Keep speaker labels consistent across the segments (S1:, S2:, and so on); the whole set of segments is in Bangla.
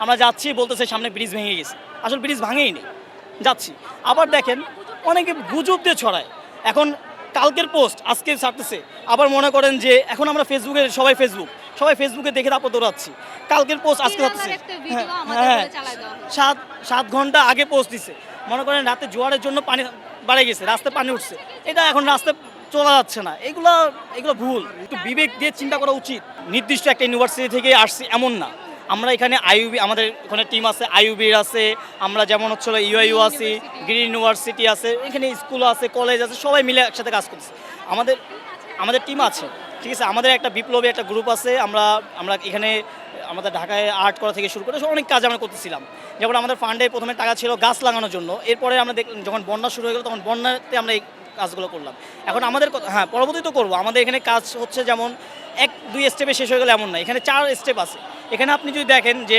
S1: আমরা যাচ্ছি বলতেছে সামনে ব্রিজ ভেঙে গেছে, আসলে ব্রিজ ভাঙেই নেই, যাচ্ছি। আবার দেখেন অনেকে গুজব দিয়ে ছড়ায়। এখন কালকের পোস্ট আজকে ছাড়তেছে, আবার মনে করেন যে এখন আমরা সবাই ফেসবুকে দেখে তারপর দৌড়াচ্ছি। কালকের পোস্ট আজকে ছাড়তেছে, হ্যাঁ 7 ঘন্টা আগে পোস্ট দিছে। মনে করেন রাতে জোয়ারের জন্য পানি বাড়ে গেছে, রাস্তায় পানি উঠছে, এটা এখন রাস্তায় চলা যাচ্ছে না। এগুলো ভুল, একটু বিবেক দিয়ে চিন্তা করা উচিত। নির্দিষ্ট একটা ইউনিভার্সিটি থেকে আসছি এমন না, আমরা এখানে আইইউবি, আমাদের ওখানে টিম আছে, আইইউবির আছে, আমরা যেমন হচ্ছে ইউআইইউ আছি, গ্রিন ইউনিভার্সিটি আছে, এখানে স্কুল আছে, কলেজ আছে, সবাই মিলে একসাথে কাজ করছি। আমাদের টিম আছে, ঠিক আছে। আমাদের একটা বিপ্লবী একটা গ্রুপ আছে। আমরা এখানে আমাদের ঢাকায় আর্ট করা থেকে শুরু করে অনেক কাজ আমরা করতেছিলাম। যেমন আমাদের ফান্ডে প্রথমে টাকা ছিল গাছ লাগানোর জন্য, এরপরে আমরা যখন বন্যা শুরু হয়ে গেল তখন বন্যাতে আমরা এই কাজগুলো করলাম। এখন আমাদের পরবর্তীতে করবো। আমাদের এখানে কাজ হচ্ছে যেমন 1-2 স্টেপে শেষ হয়ে গেলে এমন না, এখানে 4 স্টেপ আছে। এখানে আপনি যদি দেখেন যে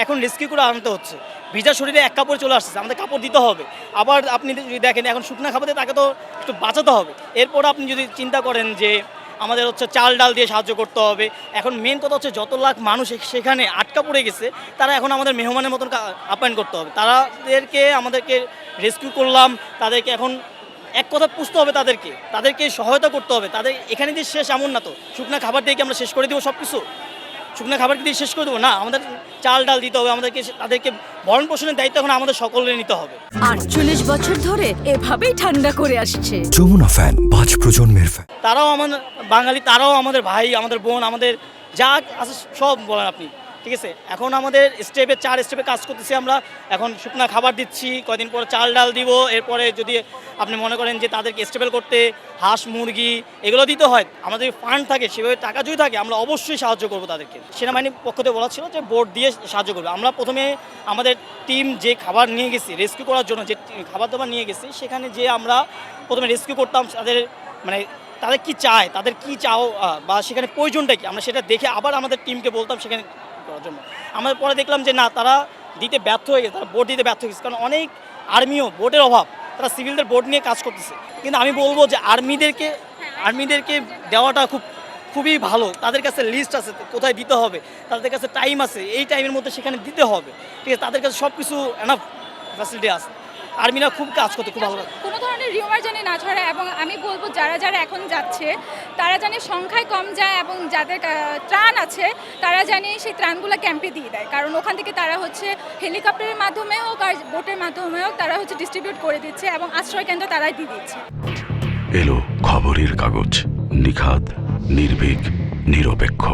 S1: এখন রেস্কিউ করে আনতে হচ্ছে, ভিজা শরীরে এক কাপড় চলে আসছে, আমাদের কাপড় দিতে হবে। আবার আপনি যদি দেখেন এখন শুকনা খাবারে তাকে তো একটু বাঁচাতে হবে। এরপর আপনি যদি চিন্তা করেন যে আমাদের হচ্ছে চাল ডাল দিয়ে সাহায্য করতে হবে। এখন মেন কথা হচ্ছে যত লাখ মানুষ সেখানে আটকা পড়ে গেছে, তারা এখন আমাদের মেহমানের মতন আপ্যায়ন করতে হবে। আমাদেরকে রেস্কিউ করলাম, তাদেরকে এখন এক কথা পুষতে হবে, তাদেরকে সহায়তা করতে হবে। তাদের এখানে যে শেষ এমন না তো, শুকনা খাবার দিয়ে কি আমরা শেষ করে দেবো সব কিছু? শুকনা খাবার দিয়ে শেষ করে দেবো না, আমাদের চাল ডাল দিতে হবে, তাদেরকে ভরণ পোষণের দায়িত্ব এখন আমাদের সকলের নিতে হবে।
S2: 48 বছর ধরে এভাবেই ঠান্ডা করে আসছে
S3: যমুনা ফ্যান, 5 প্রজন্মের ফ্যান।
S1: তারাও আমাদের বাঙালি, তারাও আমাদের ভাই, আমাদের বোন, আমাদের যা আছে সব বলেন আপনি, ঠিক আছে। এখন আমাদের 4 স্টেপে কাজ করতেছি আমরা। এখন শুকনা খাবার দিচ্ছি, কয়দিন পরে চাল ডাল দিব। এরপরে যদি আপনি মনে করেন যে তাদেরকে স্টেবল করতে হাঁস মুরগি এগুলো দিতে হয়, আমাদের ফান্ড থাকে, সেভাবে টাকা যদি থাকে আমরা অবশ্যই সাহায্য করবো তাদেরকে। সেনাবাহিনীর পক্ষ থেকে বলা ছিল যে বোর্ড দিয়ে সাহায্য করবে। আমরা প্রথমে আমাদের টিম যে খাবার নিয়ে গেছি রেস্কিউ করার জন্য, যে খাবার দাবার নিয়ে গেছি, সেখানে যে আমরা প্রথমে রেস্কিউ করতাম, তাদের কি চায়, তাদের কি চাও বা সেখানে প্রয়োজনটা কি, আমরা সেটা দেখে আবার আমাদের টিমকে বলতাম সেখানে করার জন্য। আমরা পরে দেখলাম যে না, তারা দিতে ব্যর্থ হয়ে গেছে, তারা বোর্ড দিতে ব্যর্থ হয়ে গেছে। কারণ অনেক আর্মিও বোর্ডের অভাব, তারা সিভিলদের বোর্ড নিয়ে কাজ করতেছে। কিন্তু আমি বলবো যে আর্মিদেরকে দেওয়াটা খুবই ভালো। তাদের কাছে লিস্ট আছে কোথায় দিতে হবে, তাদের কাছে টাইম আছে, এই টাইমের মধ্যে সেখানে দিতে হবে, ঠিক আছে। তাদের কাছে সব কিছু এনাফ ফ্যাসিলিটি আছে। আর্মিরা খুব কাজ করতে খুব ভালো।
S4: কোনো ধরনের রিউমার জানি না ছড়ায়, এবং আমি বলবো যারা এখন যাচ্ছে তারা জানি সংখ্যায় কম যায়, এবং যাদের ত্রাণ আছে তারা জানি সেই ত্রাণগুলো ক্যাম্পে দিয়ে দেয়। কারণ ওখান থেকে তারা হচ্ছে হেলিকপ্টারের মাধ্যমে হোক আর বোটের মাধ্যমে হোক তারা হচ্ছে ডিস্ট্রিবিউট করে দিচ্ছে, এবং আশ্রয় কেন্দ্র তারাই দিয়ে দিচ্ছে।
S5: এলো খবরের কাগজ, নিখাদ, নির্ভীক, নিরপেক্ষ।